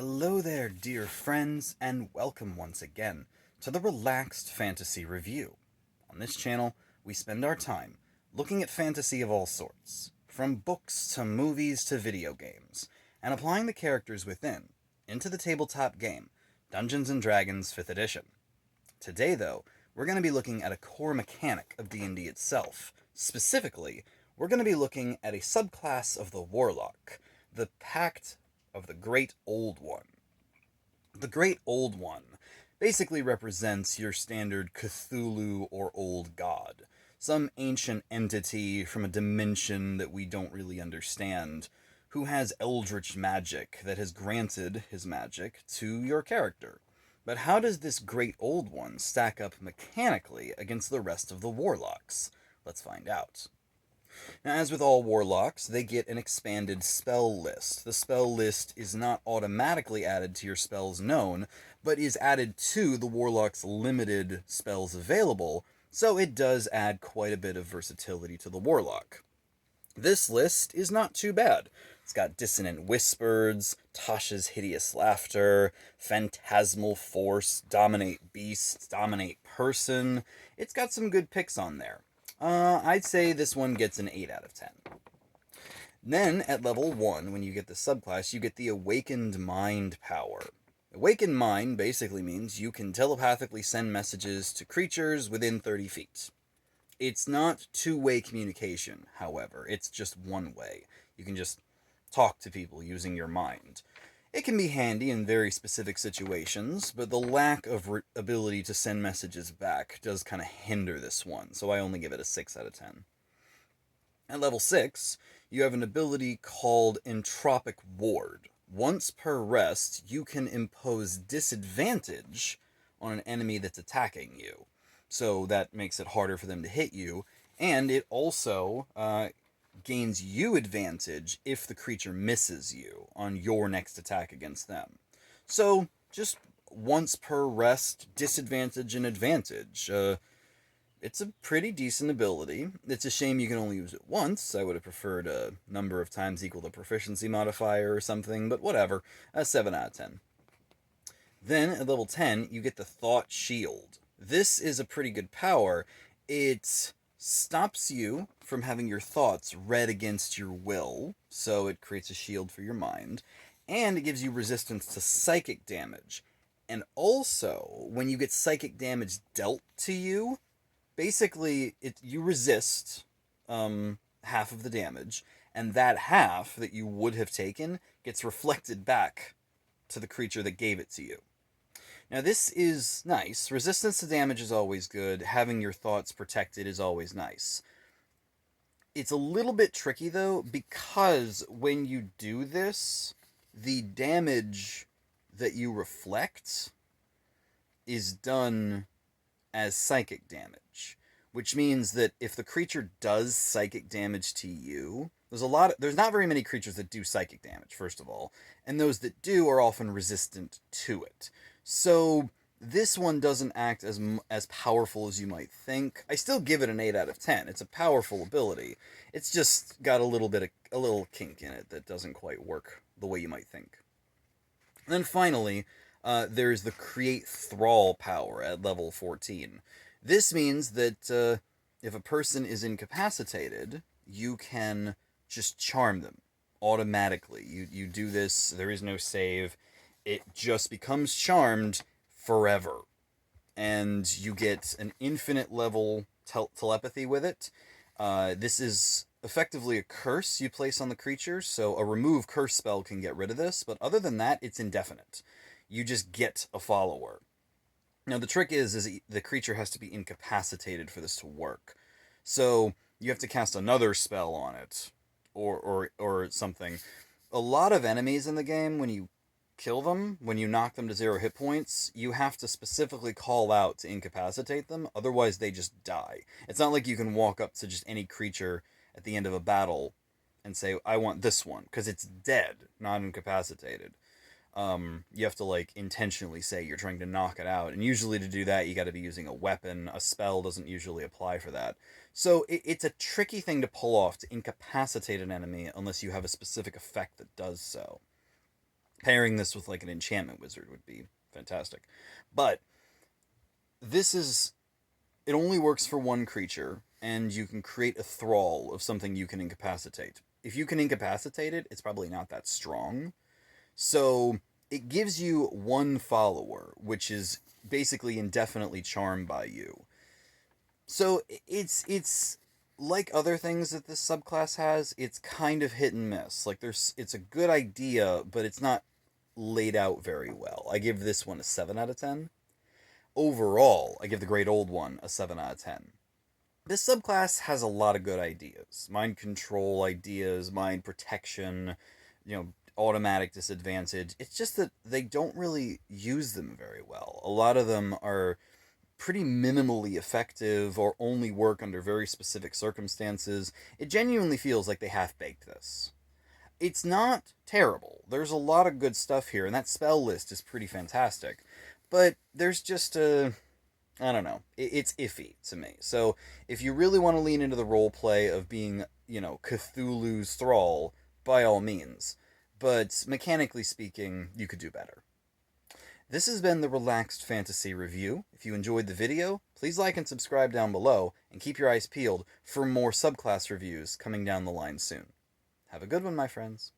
Hello there, dear friends, and welcome once again to the Relaxed Fantasy Review. On this channel, we spend our time looking at fantasy of all sorts, from books to movies to video games, and applying the characters within into the tabletop game, Dungeons & Dragons 5th Edition. Today, though, we're going to be looking at a core mechanic of D&D itself. Specifically, we're going to be looking at a subclass of the Warlock, the Pact of the Great Old One. The Great Old One basically represents your standard Cthulhu or old god, some ancient entity from a dimension that we don't really understand, who has eldritch magic that has granted his magic to your character. But how does this Great Old One stack up mechanically against the rest of the Warlocks? Let's find out. Now, as with all warlocks, they get an expanded spell list. The spell list is not automatically added to your spells known, but is added to the warlock's limited spells available, so it does add quite a bit of versatility to the warlock. This list is not too bad. It's got Dissonant Whispers, Tasha's Hideous Laughter, Phantasmal Force, Dominate Beast, Dominate Person. It's got some good picks on there. I'd say this one gets an 8 out of 10. Then, at level 1, when you get the subclass, you get the Awakened Mind power. Awakened Mind basically means you can telepathically send messages to creatures within 30 feet. It's not two-way communication, however. It's just one way. You can just talk to people using your mind. It can be handy in very specific situations, but the lack of ability to send messages back does kind of hinder this one, so I only give it a 6 out of 10. At level 6, you have an ability called Entropic Ward. Once per rest, you can impose disadvantage on an enemy that's attacking you, so that makes it harder for them to hit you, and it also gains you advantage if the creature misses you on your next attack against them. So, just once per rest, disadvantage and advantage. It's a pretty decent ability. It's a shame you can only use it once. I would have preferred a number of times equal to proficiency modifier or something, but whatever. A 7 out of 10. Then, at level 10, you get the Thought Shield. This is a pretty good power. It stops you from having your thoughts read against your will, so it creates a shield for your mind, and it gives you resistance to psychic damage. And also, when you get psychic damage dealt to you, basically you resist half of the damage, and that half that you would have taken gets reflected back to the creature that gave it to you. Now, this is nice. Resistance to damage is always good. Having your thoughts protected is always nice. It's a little bit tricky, though, because when you do this, the damage that you reflect is done as psychic damage, which means that if the creature does psychic damage to you, there's not very many creatures that do psychic damage, first of all, and those that do are often resistant to it. So this one doesn't act as powerful as you might think. I still give it an 8 out of 10. It's a powerful ability. It's just got a little kink in it that doesn't quite work the way you might think. And then finally, there's the Create Thrall power at level 14. This means that if a person is incapacitated, you can just charm them automatically. You do this, there is no save. It just becomes charmed forever. And you get an infinite level telepathy with it. This is effectively a curse you place on the creature, so a remove curse spell can get rid of this, but other than that, it's indefinite. You just get a follower. Now, the trick is the creature has to be incapacitated for this to work. So, you have to cast another spell on it, or something. A lot of enemies in the game, when you kill them, when you knock them to 0 hit points, you have to specifically call out to incapacitate them, otherwise they just die. It's not like you can walk up to just any creature at the end of a battle and say, I want this one, because it's dead, not incapacitated. You have to, like, intentionally say you're trying to knock it out, and usually to do that, you gotta be using a weapon. A spell doesn't usually apply for that. So it's a tricky thing to pull off, to incapacitate an enemy, unless you have a specific effect that does so. pairing this with like an enchantment wizard would be fantastic. But this is, it only works for one creature, and you can create a thrall of something you can incapacitate. If you can incapacitate it, it's probably not that strong. So it gives you one follower, which is basically indefinitely charmed by you. So it's like other things that this subclass has, it's kind of hit and miss. Like it's a good idea, but it's not laid out very well. I give this one a 7 out of 10. Overall, I give the Great Old One a 7 out of 10. This subclass has a lot of good ideas. Mind control ideas, mind protection, automatic disadvantage. It's just that they don't really use them very well. A lot of them are pretty minimally effective or only work under very specific circumstances. It genuinely feels like they half-baked this. It's not terrible. There's a lot of good stuff here, and that spell list is pretty fantastic. But there's just I don't know. It's iffy to me. So if you really want to lean into the role play of being, Cthulhu's Thrall, by all means. But mechanically speaking, you could do better. This has been the Relaxed Fantasy Review. If you enjoyed the video, please like and subscribe down below, and keep your eyes peeled for more subclass reviews coming down the line soon. Have a good one, my friends.